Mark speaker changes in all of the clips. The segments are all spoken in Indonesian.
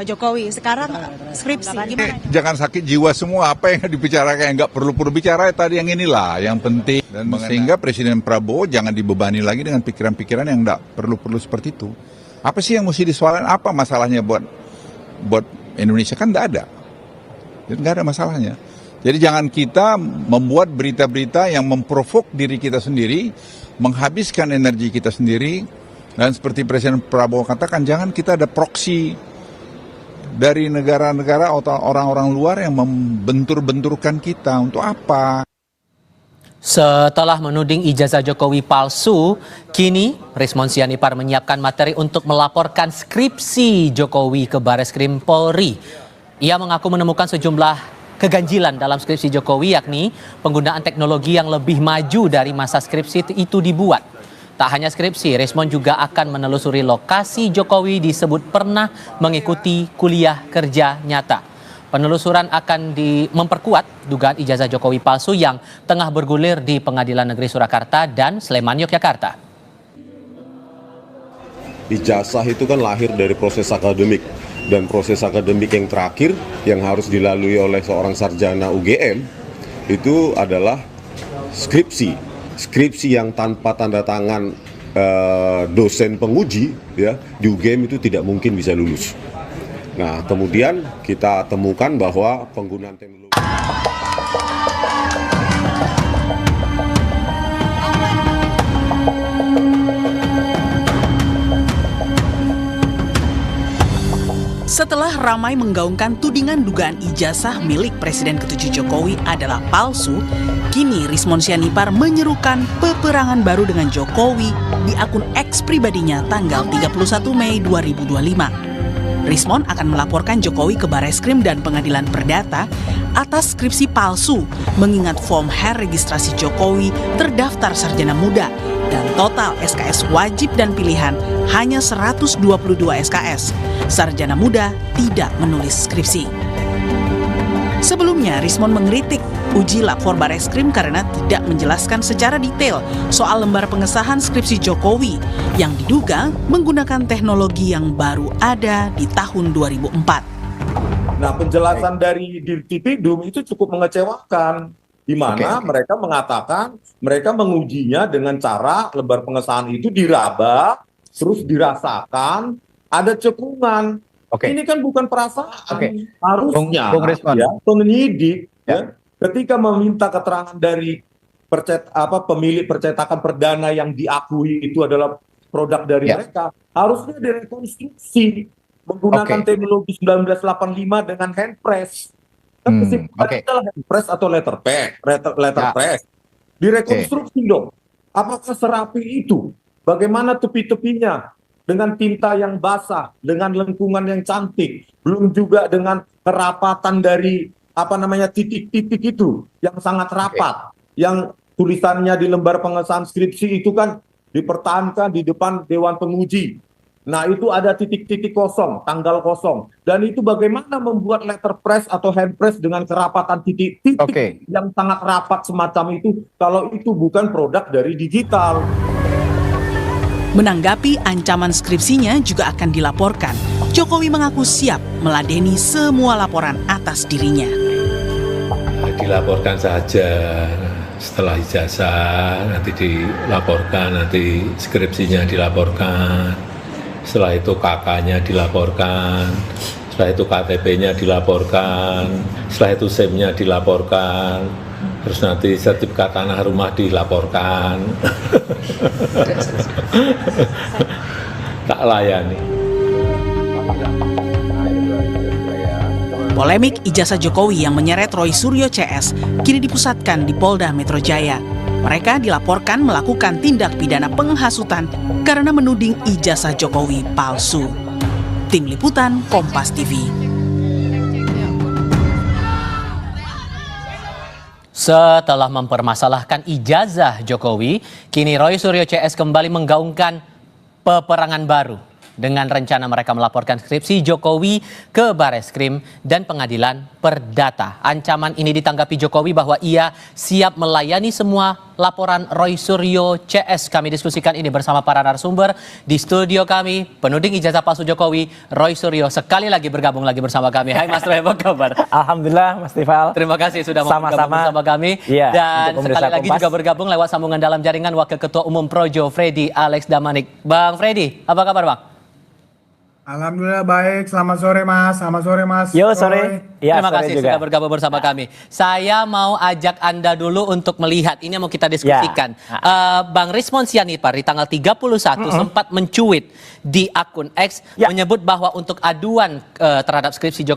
Speaker 1: Jokowi. Sekarang skripsi gimana?
Speaker 2: Jangan sakit jiwa semua, apa yang dibicarakan yang nggak perlu bicara tadi yang inilah yang penting. Dan sehingga Presiden Prabowo jangan dibebani lagi dengan pikiran-pikiran yang nggak perlu seperti itu. Apa sih yang mesti disoalkan? Apa masalahnya buat Indonesia? Kan nggak ada. Nggak ada masalahnya. Jadi jangan kita membuat berita-berita yang memprovok diri kita sendiri, menghabiskan energi kita sendiri, dan seperti Presiden Prabowo katakan, jangan kita ada proksi dari negara-negara atau orang-orang luar yang membentur-benturkan kita. Untuk apa?
Speaker 3: Setelah menuding ijazah Jokowi palsu, kini Rismon Sianipar menyiapkan materi untuk melaporkan skripsi Jokowi ke Bareskrim Polri. Ia mengaku menemukan sejumlah keganjilan dalam skripsi Jokowi, yakni penggunaan teknologi yang lebih maju dari masa skripsi itu dibuat. Tak hanya skripsi, Rismon juga akan menelusuri lokasi Jokowi disebut pernah mengikuti kuliah kerja nyata. Penelusuran akan memperkuat dugaan ijazah Jokowi palsu yang tengah bergulir di Pengadilan Negeri Surakarta dan Sleman, Yogyakarta.
Speaker 4: Ijazah itu kan lahir dari proses akademik, dan proses akademik yang terakhir yang harus dilalui oleh seorang sarjana UGM itu adalah skripsi. Skripsi yang tanpa tanda tangan dosen penguji ya di UGM itu tidak mungkin bisa lulus. Nah, kemudian kita temukan bahwa penggunaan teknologi
Speaker 5: Setelah ramai menggaungkan tudingan dugaan ijazah milik Presiden ke-7 Jokowi adalah palsu, kini Rismon Sianipar menyerukan peperangan baru dengan Jokowi di akun X pribadinya tanggal 31 Mei 2025. Rismon akan melaporkan Jokowi ke Bareskrim dan Pengadilan Perdata atas skripsi palsu, mengingat form H registrasi Jokowi terdaftar sarjana muda dan total SKS wajib dan pilihan hanya 122 SKS. Sarjana muda tidak menulis skripsi. Sebelumnya, Rismon mengkritik uji lapor Bareskrim karena tidak menjelaskan secara detail soal lembar pengesahan skripsi Jokowi yang diduga menggunakan teknologi yang baru ada di tahun 2004.
Speaker 6: Nah, penjelasan dari Dirtipidum itu cukup mengecewakan, di mana mereka mengatakan mereka mengujinya dengan cara lembar pengesahan itu diraba, terus dirasakan, ada cekungan. Ini kan bukan perasaan. Harusnya ya, penyidik ya, ketika meminta keterangan dari pemilik percetakan perdana yang diakui itu adalah produk dari mereka, harusnya direkonstruksi menggunakan teknologi 1985 dengan handpress. Kan kesimpulannya adalah handpress atau letter press. Direkonstruksi dong. Apakah serapi itu? Bagaimana tepi-tepinya? Dengan tinta yang basah, dengan lengkungan yang cantik, belum juga dengan kerapatan dari titik-titik itu yang sangat rapat, yang tulisannya di lembar pengesahan skripsi itu kan dipertahankan di depan Dewan Penguji. Nah, itu ada titik-titik kosong, tanggal kosong, dan itu bagaimana membuat letterpress atau handpress dengan kerapatan titik-titik yang sangat rapat semacam itu, kalau itu bukan produk dari digital.
Speaker 5: Menanggapi ancaman skripsinya juga akan dilaporkan, Jokowi mengaku siap meladeni semua laporan atas dirinya.
Speaker 7: Dilaporkan saja, setelah ijazah nanti dilaporkan, nanti skripsinya dilaporkan, setelah itu KK-nya dilaporkan, setelah itu KTP-nya dilaporkan, setelah itu SIM-nya dilaporkan, terus nanti sertifikat tanah rumah dilaporkan. Tak layani.
Speaker 5: Polemik ijazah Jokowi yang menyeret Roy Suryo CS kini dipusatkan di Polda Metro Jaya. Mereka dilaporkan melakukan tindak pidana penghasutan karena menuding ijazah Jokowi palsu. Tim Liputan Kompas TV.
Speaker 3: Setelah mempermasalahkan ijazah Jokowi, kini Roy Suryo CS kembali menggaungkan peperangan baru. dengan rencana mereka melaporkan skripsi Jokowi ke Bareskrim dan Pengadilan Perdata. Ancaman ini ditanggapi Jokowi bahwa ia siap melayani semua laporan Roy Suryo CS. Kami diskusikan ini bersama para narasumber di studio kami. Penuding ijazah palsu Jokowi, Roy Suryo, sekali lagi bergabung lagi bersama kami. Hai Mas Roy, apa kabar?
Speaker 8: Alhamdulillah Mas Tifal.
Speaker 3: Terima kasih sudah mau bergabung bersama kami.
Speaker 8: Iya,
Speaker 3: dan sekali lagi juga bergabung lewat sambungan dalam jaringan Wakil Ketua Umum Projo Freddy Alex Damanik. Bang Freddy, apa kabar Bang?
Speaker 9: Alhamdulillah baik, selamat sore Mas, selamat sore Mas.
Speaker 8: Yo sore. Ya,
Speaker 3: terima
Speaker 8: sore
Speaker 3: kasih
Speaker 8: juga
Speaker 3: sudah bergabung bersama kami. Saya mau ajak Anda dulu untuk melihat, ini yang mau kita diskusikan. Bang Rismon Sianipar di tanggal 31 sempat mencuit di akun X menyebut bahwa untuk aduan terhadap skripsi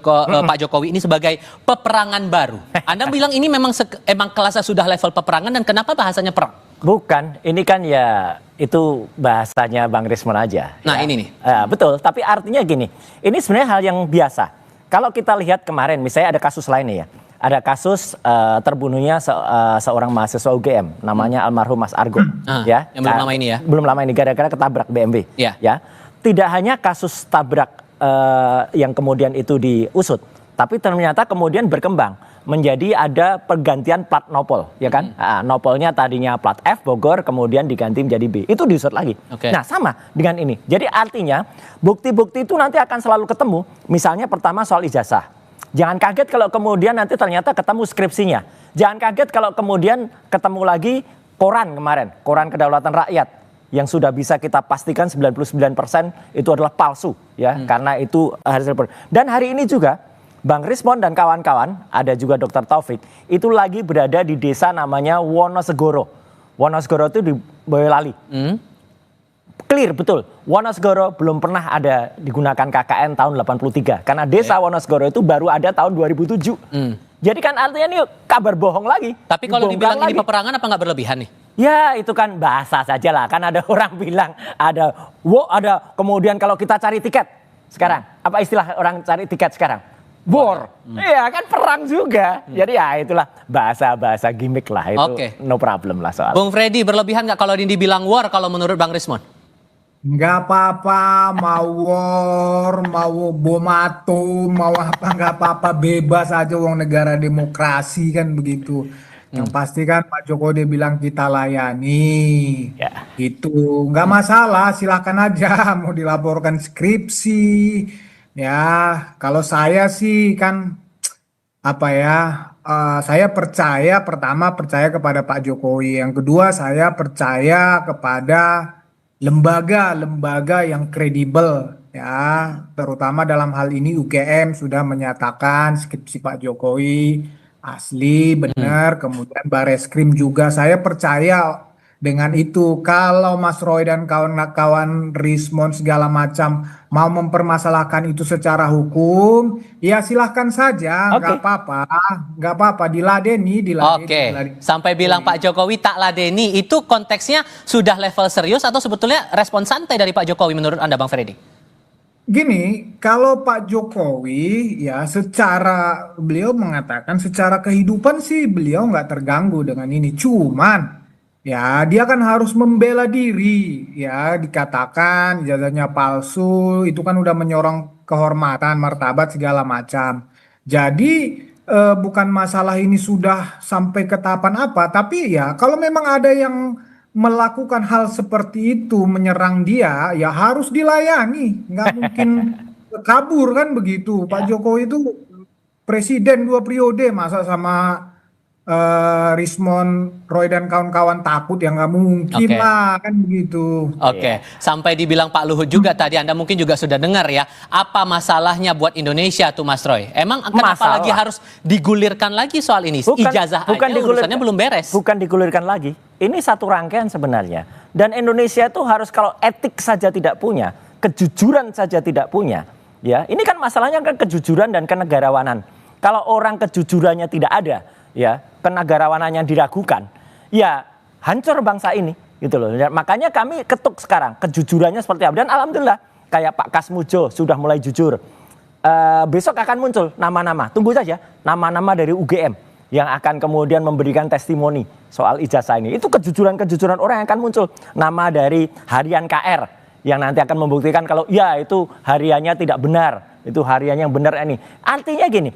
Speaker 3: Pak Jokowi ini sebagai peperangan baru. Anda bilang ini memang kelasnya sudah level peperangan dan kenapa bahasanya perang?
Speaker 8: Bukan, ini kan ya itu bahasanya Bang Rismon aja.
Speaker 3: Nah ini nih.
Speaker 8: Betul, tapi artinya gini, ini sebenarnya hal yang biasa. Kalau kita lihat kemarin, misalnya ada kasus lainnya ya. Ada kasus terbunuhnya seorang mahasiswa UGM, namanya almarhum Mas Argo. Ya,
Speaker 3: yang belum lama ini ya?
Speaker 8: Belum lama ini, gara-gara ketabrak BMW. Ya. Tidak hanya kasus tabrak yang kemudian itu diusut, tapi ternyata kemudian berkembang menjadi ada pergantian plat nopol, ya kan? Nopolnya tadinya plat F Bogor, kemudian diganti menjadi B. Itu diusut lagi. Nah, sama dengan ini. Jadi artinya bukti-bukti itu nanti akan selalu ketemu. Misalnya pertama soal ijazah. Jangan kaget kalau kemudian nanti ternyata ketemu skripsinya. Jangan kaget kalau kemudian ketemu lagi koran kemarin, koran Kedaulatan Rakyat yang sudah bisa kita pastikan 99% itu adalah palsu, ya, karena itu hasil. Dan hari ini juga Bang Rismon dan kawan-kawan, ada juga Dr. Taufik, itu lagi berada di desa namanya Wonosegoro. Wonosegoro itu di Boyolali. Clear, betul. Wonosegoro belum pernah ada digunakan KKN tahun 83. Karena desa Wonosegoro itu baru ada tahun 2007. Jadi kan artinya ini kabar bohong lagi.
Speaker 3: Tapi kalau dibilang ini peperangan apa nggak berlebihan nih?
Speaker 8: Ya itu kan bahasa saja lah. Kan ada orang bilang ada kemudian kalau kita cari tiket sekarang. Apa istilah orang cari tiket sekarang? War. Iya kan perang juga. Jadi ya itulah bahasa-bahasa gimmick lah itu. No problem lah soal.
Speaker 3: Bung Freddy, berlebihan nggak kalau dibilang war kalau menurut Bang Rismon?
Speaker 9: Nggak apa-apa, mau war, mau bom atom, mau apa nggak apa-apa, bebas aja wong negara demokrasi kan begitu. Yang pasti kan Pak Jokowi dia bilang kita layani. Itu nggak masalah, silakan aja mau dilaporkan skripsi. Ya, kalau saya sih kan saya percaya percaya kepada Pak Jokowi. Yang kedua saya percaya kepada lembaga-lembaga yang kredibel ya, terutama dalam hal ini UGM sudah menyatakan skripsi Pak Jokowi asli, benar. Kemudian Bareskrim juga saya percaya dengan itu. Kalau Mas Roy dan kawan-kawan Rismon segala macam mau mempermasalahkan itu secara hukum, ya silahkan saja, nggak apa-apa, diladeni.
Speaker 3: Sampai bilang Pak Jokowi tak ladeni, itu konteksnya sudah level serius atau sebetulnya respon santai dari Pak Jokowi menurut Anda, Bang Freddy?
Speaker 9: Gini, kalau Pak Jokowi ya beliau mengatakan secara kehidupan sih beliau nggak terganggu dengan ini, cuman ya, dia kan harus membela diri, ya dikatakan ijazahnya palsu, itu kan udah menyorong kehormatan, martabat segala macam. Jadi bukan masalah ini sudah sampai ke tahapan apa, tapi ya kalau memang ada yang melakukan hal seperti itu, menyerang dia, ya harus dilayani, nggak mungkin kabur kan begitu. Pak Jokowi itu presiden 2 periode, masa sama Rismon, Roy dan kawan-kawan takut, ya nggak mungkin lah kan begitu.
Speaker 3: Sampai dibilang Pak Luhut juga tadi, Anda mungkin juga sudah dengar ya, apa masalahnya buat Indonesia tuh Mas Roy? Emang kenapa lagi harus digulirkan lagi soal ini? Ijazah aja urusannya belum beres.
Speaker 8: Bukan digulirkan lagi, ini satu rangkaian sebenarnya. Dan Indonesia itu harus, kalau etik saja tidak punya, kejujuran saja tidak punya, ya ini kan masalahnya kan kejujuran dan kenegarawanan. Kalau orang kejujurannya tidak ada, ya kenegarawanannya diragukan, ya hancur bangsa ini gitu loh. Makanya kami ketuk sekarang kejujurannya seperti apa. Dan alhamdulillah kayak Pak Kasmujo sudah mulai jujur. Besok akan muncul nama-nama, tunggu saja, nama-nama dari UGM yang akan kemudian memberikan testimoni soal ijazah ini. Itu kejujuran-kejujuran orang yang akan muncul. Nama dari Harian KR yang nanti akan membuktikan kalau ya itu hariannya tidak benar, itu hariannya yang benar ini. Artinya gini,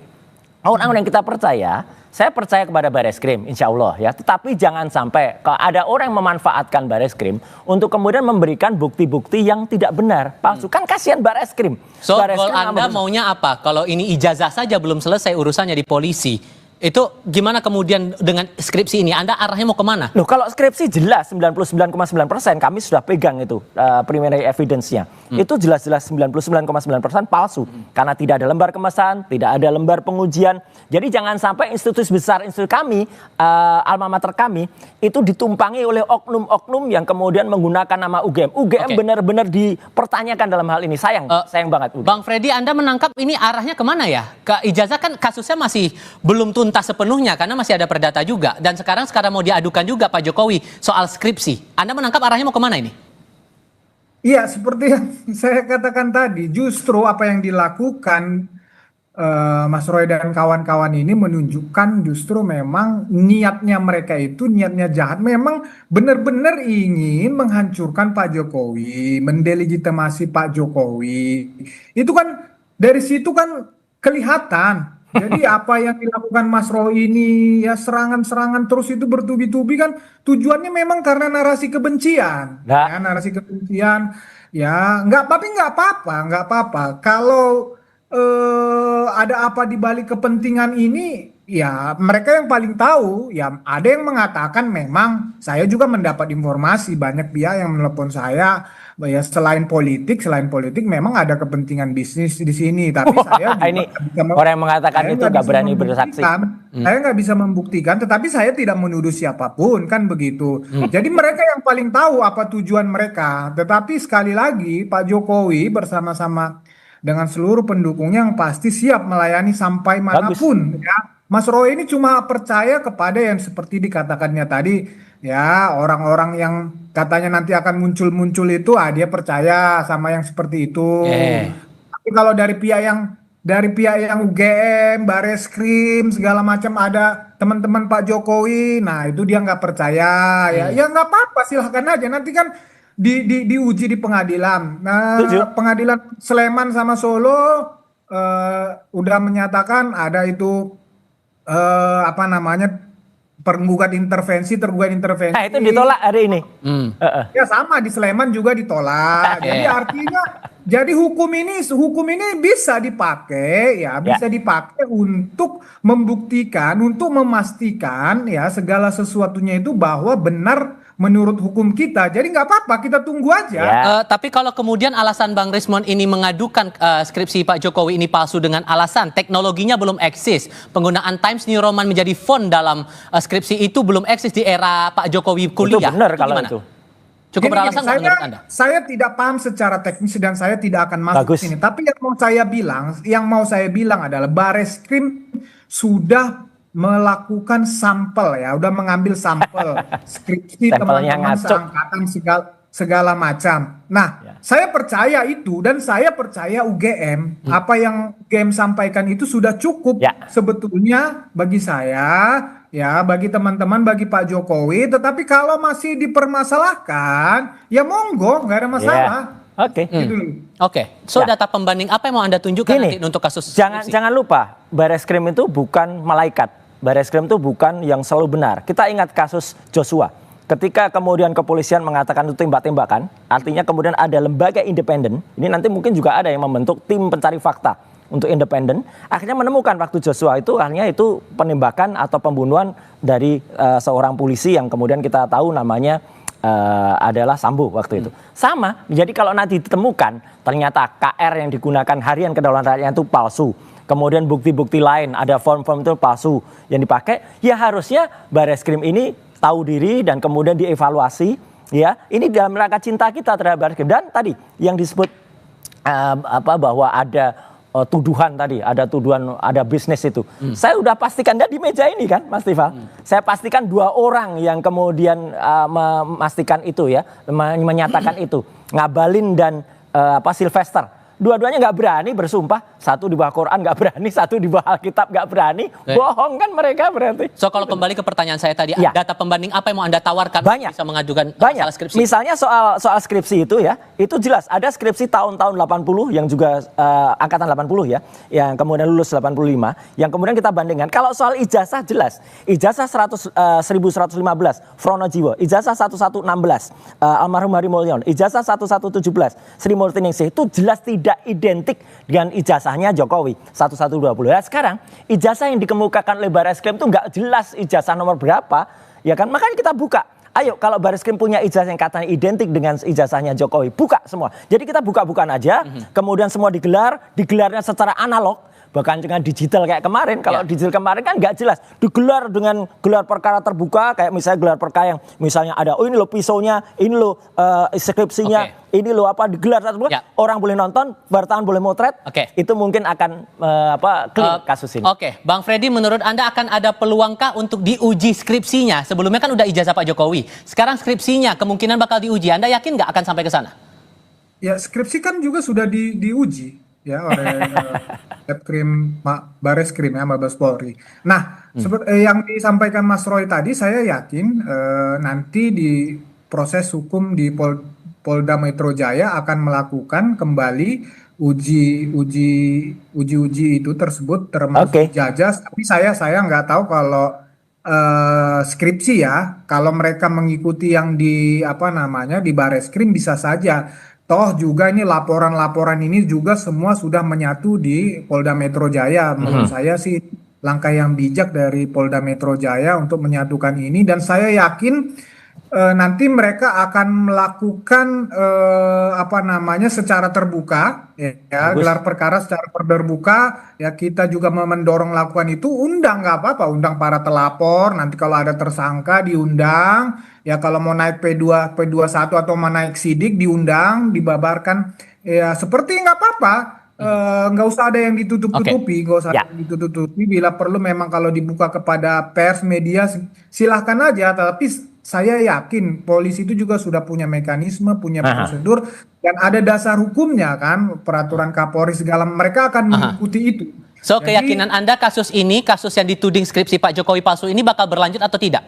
Speaker 8: orang-orang yang kita percaya, saya percaya kepada Bareskrim, insya Allah ya. Tetapi jangan sampai kalau ada orang yang memanfaatkan Bareskrim untuk kemudian memberikan bukti-bukti yang tidak benar, palsu. Kan kasihan Bareskrim.
Speaker 3: So,
Speaker 8: Bareskrim
Speaker 3: kalau Anda maunya apa? Kalau ini ijazah saja belum selesai urusannya di polisi, itu gimana kemudian dengan skripsi ini? Anda arahnya mau kemana?
Speaker 8: Loh, kalau skripsi jelas 99,9% kami sudah pegang itu preliminary evidence-nya. Itu jelas-jelas 99,9% palsu. Karena tidak ada lembar kemasan, tidak ada lembar pengujian. Jadi jangan sampai institusi besar institusi kami, alma mater kami, itu ditumpangi oleh oknum-oknum yang kemudian menggunakan nama UGM. UGM benar-benar dipertanyakan dalam hal ini. Sayang banget.
Speaker 3: Bang Freddy, Anda menangkap ini arahnya kemana ya? Ke ijazah kan kasusnya masih belum tuntas sepenuhnya karena masih ada perdata juga. Dan sekarang mau diadukan juga Pak Jokowi soal skripsi. Anda menangkap arahnya mau kemana ini?
Speaker 9: Iya, seperti yang saya katakan tadi, justru apa yang dilakukan Mas Roy dan kawan-kawan ini menunjukkan justru memang niatnya mereka itu niatnya jahat. Memang benar-benar ingin menghancurkan Pak Jokowi, mendelegitimasi Pak Jokowi. Itu kan dari situ kan kelihatan. Jadi apa yang dilakukan Mas Roy ini ya serangan-serangan terus itu bertubi-tubi kan tujuannya memang karena narasi kebencian. Ya, narasi kebencian ya nggak apa-apa. Kalau ada apa di balik kepentingan ini ya mereka yang paling tahu. Ya ada yang mengatakan memang saya juga mendapat informasi banyak pihak yang menelpon saya ya selain politik memang ada kepentingan bisnis di sini, tapi saya
Speaker 8: ini orang yang mengatakan itu nggak berani bersaksi.
Speaker 9: Saya nggak bisa membuktikan, tetapi saya tidak menuduh siapapun kan begitu. Jadi mereka yang paling tahu apa tujuan mereka. Tetapi sekali lagi Pak Jokowi bersama-sama dengan seluruh pendukungnya yang pasti siap melayani sampai manapun. Ya, Mas Roy ini cuma percaya kepada yang seperti dikatakannya tadi. Ya, orang-orang yang katanya nanti akan muncul-muncul itu, dia percaya sama yang seperti itu. Tapi kalau dari pihak yang UGM, Bareskrim, segala macam ada teman-teman Pak Jokowi, nah itu dia nggak percaya. Ya nggak apa-apa, silahkan aja. Nanti kan diuji di pengadilan. Nah, pengadilan Sleman sama Solo udah menyatakan ada itu tergugat intervensi.
Speaker 8: Nah, itu ditolak hari ini.
Speaker 9: Ya sama di Sleman juga ditolak. Jadi artinya hukum ini bisa dipakai bisa dipakai untuk membuktikan, untuk memastikan ya segala sesuatunya itu bahwa benar menurut hukum kita. Jadi nggak apa-apa, kita tunggu aja.
Speaker 3: Tapi kalau kemudian alasan Bang Rismond ini mengadukan skripsi Pak Jokowi ini palsu dengan alasan teknologinya belum eksis, penggunaan Times New Roman menjadi font dalam skripsi itu belum eksis di era Pak Jokowi kuliah.
Speaker 8: Itu benar kalau
Speaker 3: gimana?
Speaker 8: itu.
Speaker 3: Cukup beralasan nggak menurut Anda?
Speaker 9: Saya tidak paham secara teknis dan saya tidak akan masuk sini. Tapi yang mau saya bilang adalah Bareskrim sudah melakukan sampel ya, udah mengambil sampel skripsi teman-teman seangkatan segala macam. Nah, saya percaya itu dan saya percaya UGM apa yang UGM sampaikan itu sudah cukup sebetulnya bagi saya ya, bagi teman-teman, bagi Pak Jokowi. Tetapi kalau masih dipermasalahkan, ya monggo, nggak ada masalah.
Speaker 3: Oke. So data pembanding apa yang mau Anda tunjukkan nanti untuk kasus?
Speaker 8: Jangan lupa, Bareskrim itu bukan malaikat. Bareskrim itu bukan yang selalu benar. Kita ingat kasus Joshua. Ketika kemudian kepolisian mengatakan itu tembak-tembakan, artinya kemudian ada lembaga independen. Ini nanti mungkin juga ada yang membentuk tim pencari fakta untuk independen. Akhirnya menemukan waktu Joshua itu akhirnya itu penembakan atau pembunuhan dari seorang polisi yang kemudian kita tahu namanya adalah Sambo waktu itu. Sama, jadi kalau nanti ditemukan ternyata KR yang digunakan harian kedaulatan rakyat itu palsu. Kemudian bukti-bukti lain ada form-form itu palsu yang dipakai, ya harusnya Bareskrim ini tahu diri dan kemudian dievaluasi. Ya, ini dalam rangka cinta kita terhadap Bareskrim. Dan tadi yang disebut bahwa ada tuduhan tadi, ada tuduhan ada bisnis itu. Saya udah pastikan di meja ini kan, Mas Tifal. Saya pastikan 2 orang yang kemudian memastikan itu ya, menyatakan itu, Ngabalin dan Sylvester. dua-duanya nggak berani bersumpah. Satu di bawah Quran nggak berani, satu di bawah Alkitab nggak berani. Bohong kan mereka berarti.
Speaker 3: So kalau kembali ke pertanyaan saya tadi, data pembanding apa yang mau Anda tawarkan?
Speaker 8: Banyak.
Speaker 3: Bisa mengajukan
Speaker 8: Banyak.
Speaker 3: masalah skripsi?
Speaker 8: Misalnya soal skripsi itu ya, itu jelas. Ada skripsi tahun-tahun 80 yang juga angkatan 80 ya, yang kemudian lulus 85, yang kemudian kita bandingkan. Kalau soal ijazah jelas. Ijazah 1115 Fronojiwo, ijazah 1116 almarhum Hari Mulyono, ijazah 1117 Sri Murtiningsih itu jelas tidak identik dengan ijazahnya Jokowi 1120. Nah, sekarang ijazah yang dikemukakan oleh Barreskrim itu nggak jelas ijazah nomor berapa, ya kan? Makanya kita buka. Ayo kalau Barreskrim punya ijazah yang katanya identik dengan ijazahnya Jokowi, buka semua. Jadi kita buka-bukaan aja, kemudian semua digelarnya secara analog. Bahkan dengan digital kayak kemarin, kalau digital kemarin kan nggak jelas. Digelar dengan gelar perkara terbuka, kayak misalnya gelar perkara yang misalnya ada, oh ini loh pisaunya, ini loh skripsinya, ini loh apa, digelar terbuka, orang boleh nonton, wartawan boleh motret, itu mungkin akan clear kasus ini.
Speaker 3: Bang Freddy, menurut Anda akan ada peluangkah untuk diuji skripsinya? Sebelumnya kan udah ijazah Pak Jokowi, sekarang skripsinya kemungkinan bakal diuji. Anda yakin nggak akan sampai ke sana?
Speaker 9: Ya skripsi kan juga sudah diuji ya oleh Barreskrim ya, Mabes Polri. Nah, seperti yang disampaikan Mas Roy tadi, saya yakin nanti di proses hukum di Polda Metro Jaya akan melakukan kembali uji itu tersebut termasuk ijazah. Tapi saya nggak tahu kalau skripsi ya, kalau mereka mengikuti yang di di Barreskrim bisa saja. Toh juga ini laporan-laporan ini juga semua sudah menyatu di Polda Metro Jaya. Menurut saya sih langkah yang bijak dari Polda Metro Jaya untuk menyatukan ini, dan saya yakin nanti mereka akan melakukan secara terbuka ya, gelar perkara secara terbuka ya. Kita juga mendorong lakukan itu, undang nggak apa-apa, undang para telapor, nanti kalau ada tersangka diundang ya, kalau mau naik P2, P21 atau mau naik sidik diundang, dibabarkan ya, seperti nggak apa-apa. Nggak usah ada yang ditutup-tutupi, nggak usah ada yang ditutup-tutupi. Bila perlu memang kalau dibuka kepada pers, media, silahkan aja. Tapi saya yakin polisi itu juga sudah punya mekanisme, punya prosedur, dan ada dasar hukumnya kan, peraturan Kapolri segala, mereka akan mengikuti itu.
Speaker 3: So, keyakinan Anda kasus ini, kasus yang dituding skripsi Pak Jokowi palsu ini bakal berlanjut atau tidak?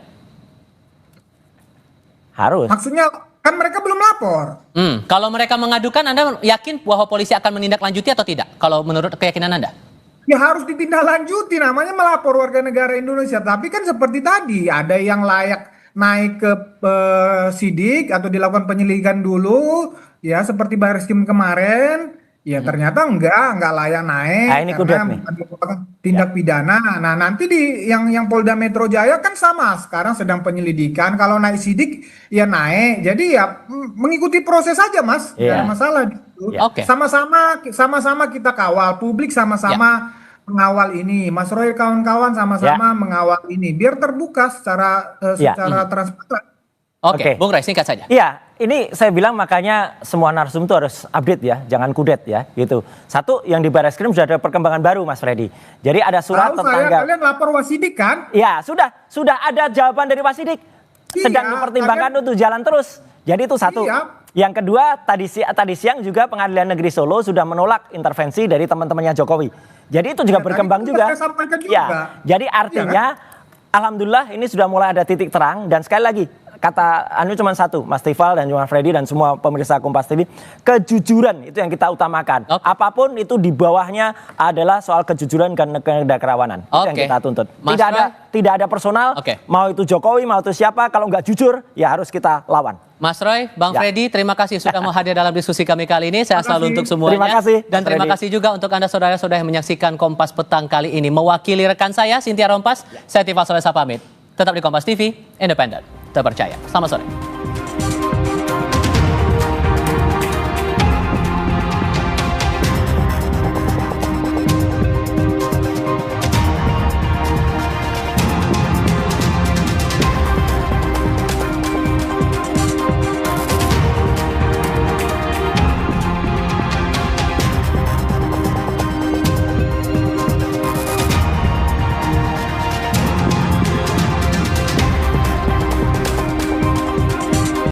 Speaker 8: Harus.
Speaker 9: Maksudnya kan mereka belum lapor.
Speaker 3: Kalau mereka mengadukan, Anda yakin bahwa polisi akan menindaklanjuti atau tidak? Kalau menurut keyakinan Anda?
Speaker 9: Ya harus ditindaklanjuti, namanya melapor warga negara Indonesia. Tapi kan seperti tadi, ada yang layak naik ke sidik atau dilakukan penyelidikan dulu, ya seperti Barreskrim kemarin. Ya ternyata enggak layak naik,
Speaker 8: ini
Speaker 9: karena merupakan tindak pidana. Nah nanti di yang Polda Metro Jaya kan sama, sekarang sedang penyelidikan. Kalau naik sidik ya naik, jadi ya mengikuti proses saja Mas, nggak ada masalah. Sama-sama kita kawal, publik sama-sama mengawal ini, Mas Roy kawan-kawan sama-sama mengawal ini, biar terbuka secara transparan.
Speaker 3: Bung Ray, singkat saja.
Speaker 8: Iya, ini saya bilang makanya semua narsum itu harus update ya, jangan kudet ya, gitu. Satu, yang di Barreskrim sudah ada perkembangan baru, Mas Freddy. Jadi ada surat tentang
Speaker 9: kalian lapor Wasidik kan?
Speaker 8: Iya, sudah ada jawaban dari Wasidik. Sedang dipertimbangkan untuk jalan terus. Jadi itu satu. Yang kedua, tadi siang juga Pengadilan Negeri Solo sudah menolak intervensi dari teman-temannya Jokowi. Jadi itu juga berkembang juga. Ya, jadi artinya alhamdulillah ini sudah mulai ada titik terang, dan sekali lagi kata Anu cuma satu, Mas Tifal dan Mas Freddy dan semua pemirsa Kompas TV, kejujuran itu yang kita utamakan. Apapun itu di bawahnya adalah soal kejujuran dan kerawanan. Itu yang kita tuntut. Tidak ada personal, mau itu Jokowi, mau itu siapa, kalau nggak jujur ya harus kita lawan.
Speaker 3: Mas Roy, Bang Freddy, terima kasih sudah mau hadir dalam diskusi kami kali ini. Saya selalu untuk semuanya.
Speaker 8: Terima kasih.
Speaker 3: Dan terima kasih juga untuk Anda saudara-saudara yang menyaksikan Kompas Petang kali ini. Mewakili rekan saya, Cynthia Rompas, saya Tifal Solesa pamit. Tetap di Kompas TV, independen, terpercaya. Selamat sore.